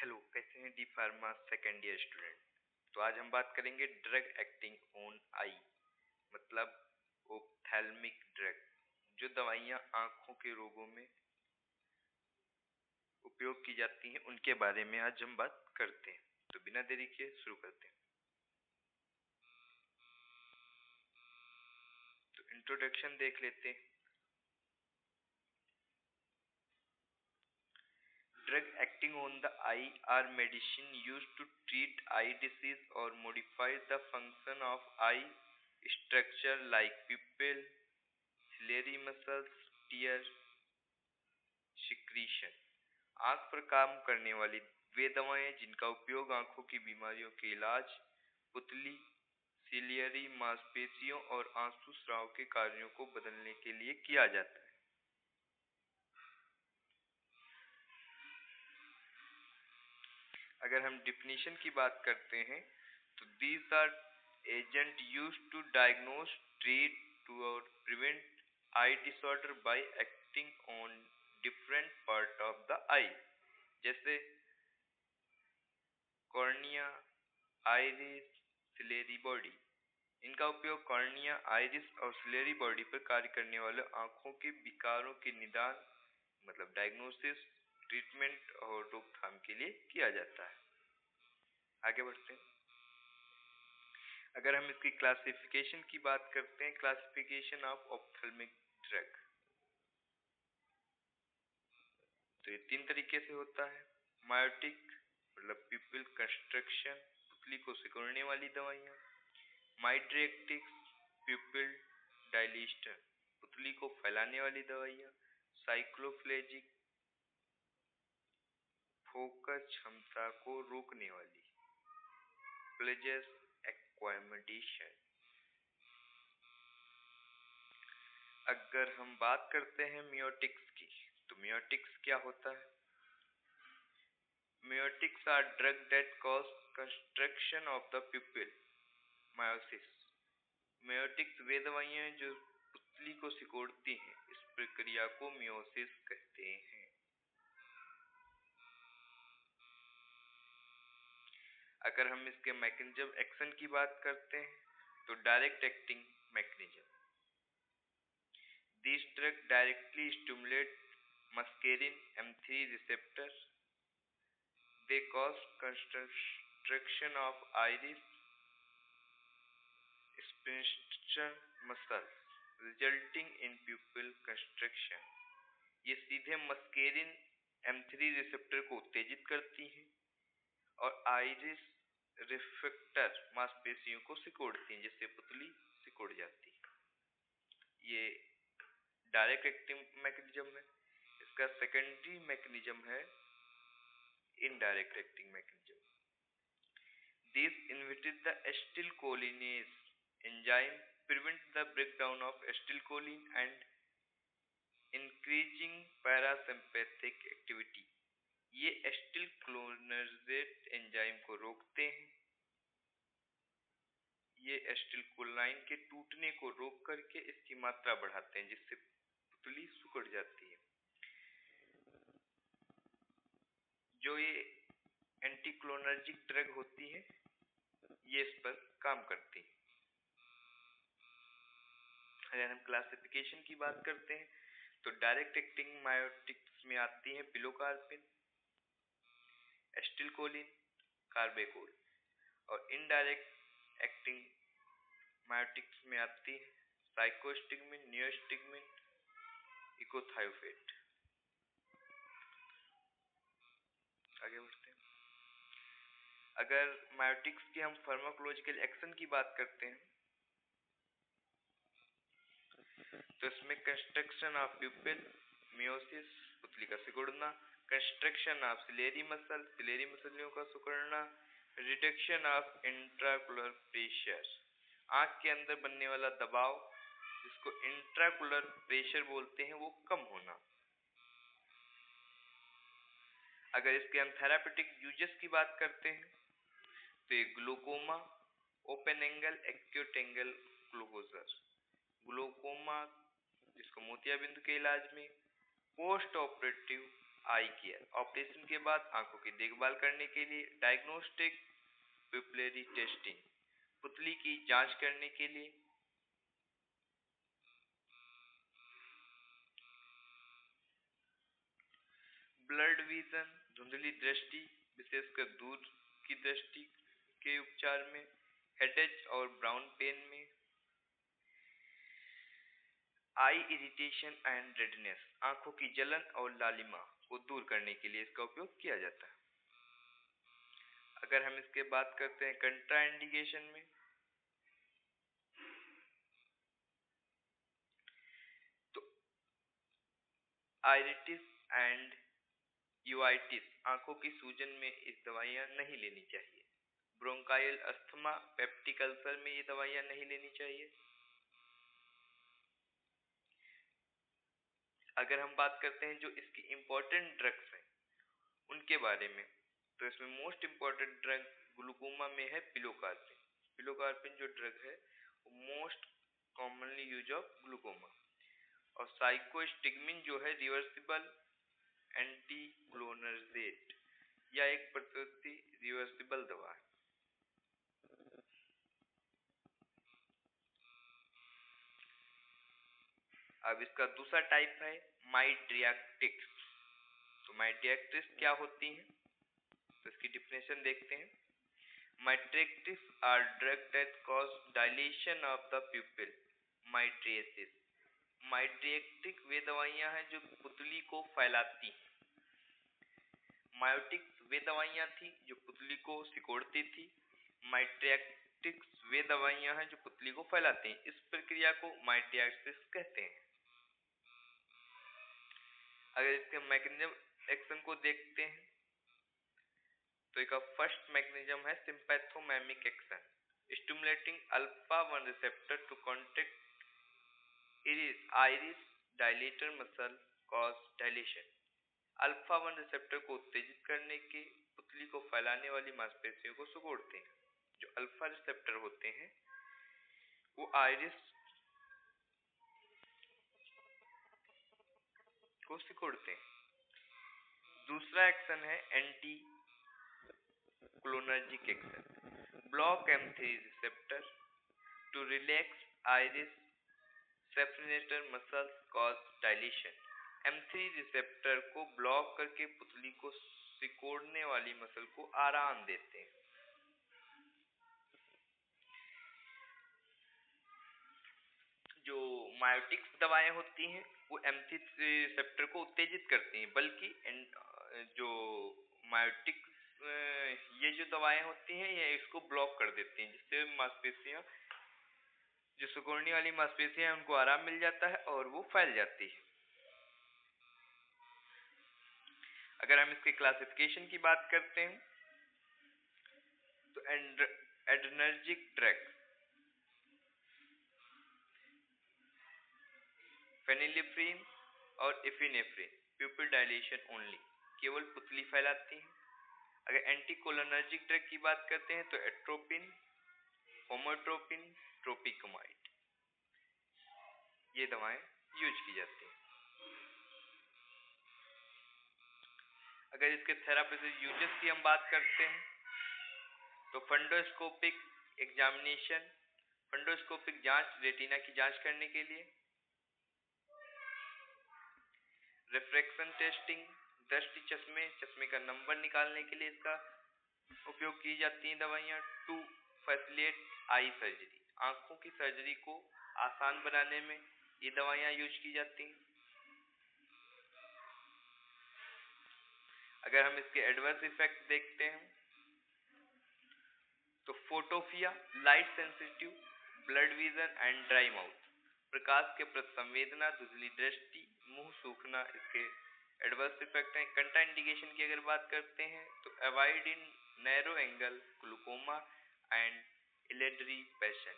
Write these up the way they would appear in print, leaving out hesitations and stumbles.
Hello, कैसे हैं D pharma second year student. तो आज हम बात करेंगे ड्रग एक्टिंग ऑन आई, मतलब ओप्थेल्मिक ड्रग, जो दवाइयाँ आंखों के रोगों में उपयोग की जाती हैं उनके बारे में आज हम बात करते हैं। तो बिना देरी के शुरू करते हैं। तो इंट्रोडक्शन देख लेते हैं। Drug acting on the eye are medicine used to treat eye disease or modify the function of eye structure like pupil, ciliary muscles, tear, secretion। आंख पर काम करने वाली वे दवाएं जिनका उपयोग आंखों की बीमारियों के इलाज, पुतली, सिलियरी मांसपेशियों और आंसू स्राव के कार्यों को बदलने के लिए किया जाता है। अगर हम डिफिनीशन की बात करते हैं तो these are agent used to diagnose, treat to और prevent eye disorder by acting on different part of the eye, जैसे कॉर्निया, आइरिस, सिलेरी बॉडी। इनका उपयोग कॉर्निया, आइरिस और सिलेरी बॉडी पर कार्य करने वाले आंखों के विकारों के निदान, मतलब डायग्नोसिस, ट्रीटमेंट और रोकथाम के लिए किया जाता है। आगे बढ़ते हैं। अगर हम इसकी क्लासिफिकेशन की बात करते हैं, क्लासिफिकेशन ऑफ ऑप्थेल्मिक ड्रग, तो ये 3 तरीके से होता है। मायोटिक मतलब पिupil कंस्ट्रक्शन, पुतली को सिकुड़ने वाली दवाइयाँ। माइड्रेक्टिक्स, पिupil डायलिस्टर, पुतली को फैलाने वाली दवाइयाँ। साइक्लोफ्लेजिक, फोकस क्षमता को रोकने वाली। प्लेजस एक्वामेडेशन। अगर हम बात करते हैं मियोटिक्स की, तो मियोटिक्स क्या होता है? Miotics are drugs that cause constriction of the pupil, meiosis। Miotics वे दवाइयाँ हैं जो पुतली को सिकोड़ती हैं। इस प्रक्रिया को मियोसिस कहते हैं। अगर हम इसके मैकेनिज्म एक्शन की बात करते हैं तो direct acting mechanism. These drugs directly stimulate muscarine M3 receptor। They cause constriction of iris, sphincter muscles, resulting in pupil constriction। ये सीधे मस्केरिन M3 रिसेप्टर को उत्तेजित करती हैं और आइरिस रिफ्लेक्टर मांसपेशियों को सिकोड़ती हैं, जिससे पुतली सिकुड़ जाती है। ये डायरेक्ट एक्टिंग मैकेनिज्म है। इसका सेकेंडरी मैकेनिज्म है indirect acting mechanism. This inhibited the acetylcholinease enzyme, prevent the breakdown of acetylcholine and increasing parasympathetic activity। ये एसिटिलकोलिनेज एंजाइम को रोकते हैं। ये एसिटिलकोलाइन के टूटने को रोक करके इसकी मात्रा बढ़ाते हैं, जिससे पुतली सिकुड़ जाती है। जो ये एंटीकोलिनर्जिक ड्रग होती है, ये इस पर काम करती है। अगर हम क्लासिफिकेशन की बात करते हैं तो डायरेक्ट एक्टिंग मायोटिक्स में आती है पिलोकार्पिन, एसिटिलकोलिन, कार्बेकोल। और इनडायरेक्ट एक्टिंग मायोटिक्स में आती है साइक्लोस्टिग्मिन, नियोस्टिग्मिन, इकोथायोफेट। आगे बढ़ते हैं। अगर मायोटिक्स की हम फार्माकोलॉजिकल एक्शन की बात करते हैं तो इसमें कंस्ट्रक्शन ऑफ प्यूपिल, मियोसिस, पुतली का सिकुड़ना, construction of ciliary muscle, ciliary मसलियों का सिकुड़ना, रिडक्शन ऑफ इंट्राकुलर प्रेशर, आंख के अंदर बनने वाला दबाव जिसको इंट्राकुलर प्रेशर बोलते हैं, वो कम होना। अगर इसके हम थेरापेटिक यूजेस की बात करते हैं तो ये glaucoma, open angle acute angle closure, glaucoma जिसको मोतियाबिंद के इलाज में, post operative eye care, operation के बाद आंखों की देखभाल करने के लिए। डायग्नोस्टिक पिपलरी टेस्टिंग, पुतली की जांच करने के लिए। ब्लड विजन, धुंधली दृष्टि, विशेषकर दूर की दृष्टि के उपचार में। हेडेक और ब्राउन पेन में। आई इरिटेशन एंड रेडनेस, आंखों की जलन और लालिमा को दूर करने के लिए इसका उपयोग किया जाता है। अगर हम इसके बात करते हैं कंट्राइंडिकेशन में, तो आइरिटिस एंड यूआइटिस, आंखों की सूजन में इस दवाइयां नहीं लेनी चाहिए। ब्रोंकाइल अस्थमा, पेप्टिक अल्सर में ये दवाइयां नहीं लेनी चाहिए। अगर हम बात करते हैं जो इसकी इम्पोर्टेंट ड्रग्स हैं उनके बारे में, तो इसमें मोस्ट इम्पोर्टेंट ड्रग ग्लूकोमा में है पिलोकार्पिन। पिलोकार्पिन जो ड्रग है वो most commonly use of glaucoma. और साइकोस्टिगमिन जो है रिवर्सिबल एंटीक्लोनर्जेट या एक प्रकृति रिवर्सिबल दवा है। अब इसका दूसरा टाइप है माइड्रियाटिक्स। तो माइड्रियाटिक्स क्या होती हैं, तो इसकी डिफिनेशन देखते हैं। Mydriatics are drug that cause dilation of the pupil, mydriasis. Mydriatic वे दवाइयां हैं जो पुतली को फैलाती हैं। मायोटिक्स वे दवाइयां थी जो पुतली को सिकोड़ती थी। माइड्रियाटिक्स वे दवाइयां हैं जो पुतली को फैलाती हैं। इस प्रक्रिया को माइड्रियासिस कहते हैं। अगर इसके मैकेनिज्म एक्शन को देखते हैं तो इसका फर्स्ट मैकेनिज्म है sympathomimetic action, stimulating alpha 1 receptor to contract iris dilator muscle cause dilation। Alpha 1 receptor को उत्तेजित करने के पुतली को फैलाने वाली मांसपेशियों को सिकोड़ते हैं। जो अल्फा रिसेप्टर होते हैं वो आइरिस को सिकोड़ते हैं। दूसरा एक्शन है anticholinergic action, block M3 receptor to relax iris sphincter muscles cause dilation. M3 receptor को ब्लॉक करके पुतली को सिकोड़ने वाली मसल को आराम देते हैं। जो मायोटिक्स दवाएं होती हैं वो M3 रिसेप्टर को उत्तेजित करती हैं, बल्कि जो मायोटिक्स ये जो दवाएं होती हैं ये इसको ब्लॉक कर देती हैं, जिससे मांसपेशियां, जो सिकुड़ने वाली मांसपेशियां हैं उनको आराम मिल जाता है और वो फैल जाती है। अगर हम इसके क्लासिफिकेशन की बात करते हैं तो एड्रेनर्जिक ड्रग, फेनिलिफ्रीन और इफिनेफ्रीन प्यूपिल डायलेशन ओनली, केवल पुतली फैलाती हैं। अगर एंटीकोलिनर्जिक ड्रग की बात करते हैं तो एट्रोपिन, होमोट्रोपिन, ट्रोपिकमाइड, ये दवाएं यूज की जाती हैं। अगर इसके थेराप्यूटिक यूजेस की हम बात करते हैं तो फंडोस्कोपिक एग्जामिनेशन, फंडोस्कोपिक जांच, रेटिना की जांच करने के लिए। रिफ्रैक्शन टेस्टिंग, दृष्टि चश्मे, चश्मे का नंबर निकालने के लिए इसका उपयोग की जाती हैं दवाइयां। टू फैसिलिटेट आई सर्जरी, आंखों की सर्जरी को आसान बनाने में ये दवाइयां यूज की जाती हैं। अगर हम इसके एडवर्स इफेक्ट देखते हैं तो photophobia, light sensitive, blurred vision and dry mouth, प्रकाश के प्रति संवेदना, धुंधली दृष्टि, मुंह सूखना इसके एडवर्स इफेक्ट हैं। कंट्राइंडिकेशन की अगर बात करते हैं तो avoid in narrow angle glaucoma and elderly patient,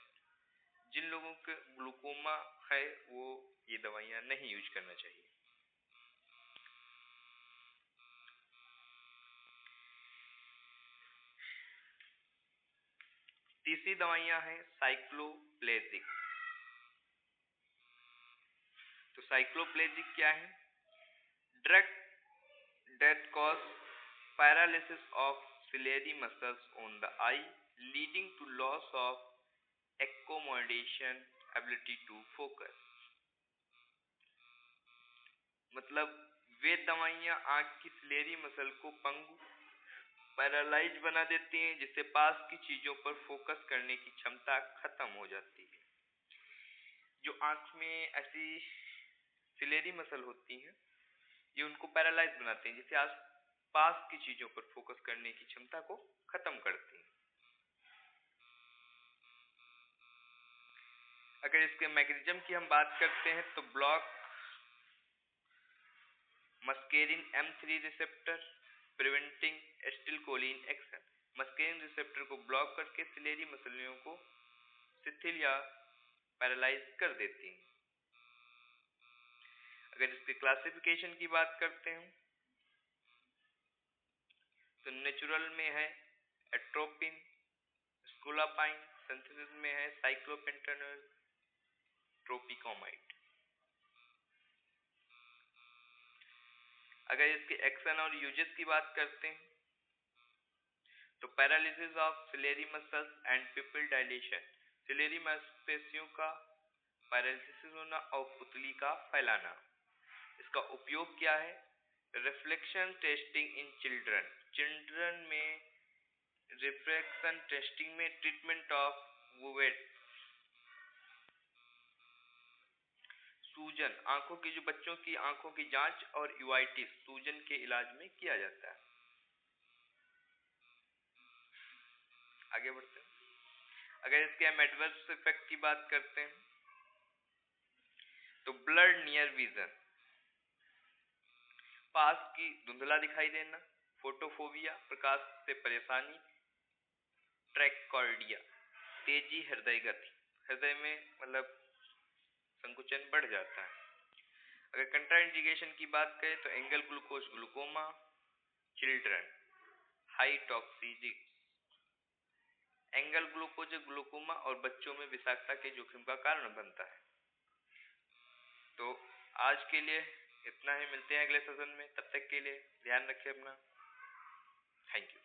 जिन लोगों के ग्लूकोमा है वो ये दवाइयां नहीं यूज करना चाहिए। तीसरी दवाइयां हैं साइक्लोप्लेजिक। तो साइक्लोप्लेजिक क्या है? Drug that cause paralysis of ciliary muscles on the eye, leading to loss of accommodation ability to focus। मतलब वे दवाइयाँ आँख की सिलेरी मसल को पंगु पैरालाइज बना देती हैं, जिससे पास की चीजों पर फोकस करने की क्षमता खत्म हो जाती है। जो आँख में ऐसी सिलेरी मसल होती हैं, ये उनको पैरालाइज बनाते हैं, जिससे आस पास की चीजों पर फोकस करने की क्षमता को खत्म करती हैं। अगर इसके मैकेनिज्म की हम बात करते हैं तो block मस्केरिन M3 receptor preventing acetylcholine action. मस्केरिन receptor को ब्लॉक करके सिलेरी मसलियों को शिथिल या पैरालाइज कर देती हैं। अगर इसके क्लासिफिकेशन की बात करते हैं तो नेचुरल में है एट्रोपिन, स्कोलापाइन, सिंथेसिस में है साइक्लोपेंटेनॉल, ट्रोपिकोमाइड। अगर इसके एक्शन और यूजेस की बात करते हैं तो paralysis of ciliary muscles and pupil dilation, ciliary मांसपेशियों का पैरालिसिस होना और पुतली का फैलाना। इसका उपयोग क्या है? Reflection testing in children, children में रिफ्लेक्शन टेस्टिंग में ट्रीटमेंट ऑफ वुवेट, सूजन, आंखों की जो बच्चों की आंखों की जांच और यूआईटिस सूजन के इलाज में किया जाता है। आगे बढ़ते हैं। अगर इसके हम एडवर्स इफेक्ट की बात करते हैं तो ब्लड नियर विजन, पास की धुंधला दिखाई देना, फोटोफोबिया, प्रकाश से परेशानी, ट्रैकोकार्डिया, तेजी हृदय गति, हृदय में मतलब संकुचन बढ़ जाता है। अगर कंट्राइंडिकेशन की बात करें तो angle glucose glaucoma, children, high toxic, angle glucose glaucoma और बच्चों में विषाक्तता के जोखिम का कारण बनता है। तो आज के लिए इतना ही, मिलते हैं अगले सेशन में, तब तक के लिए ध्यान रखें अपना। Thank you.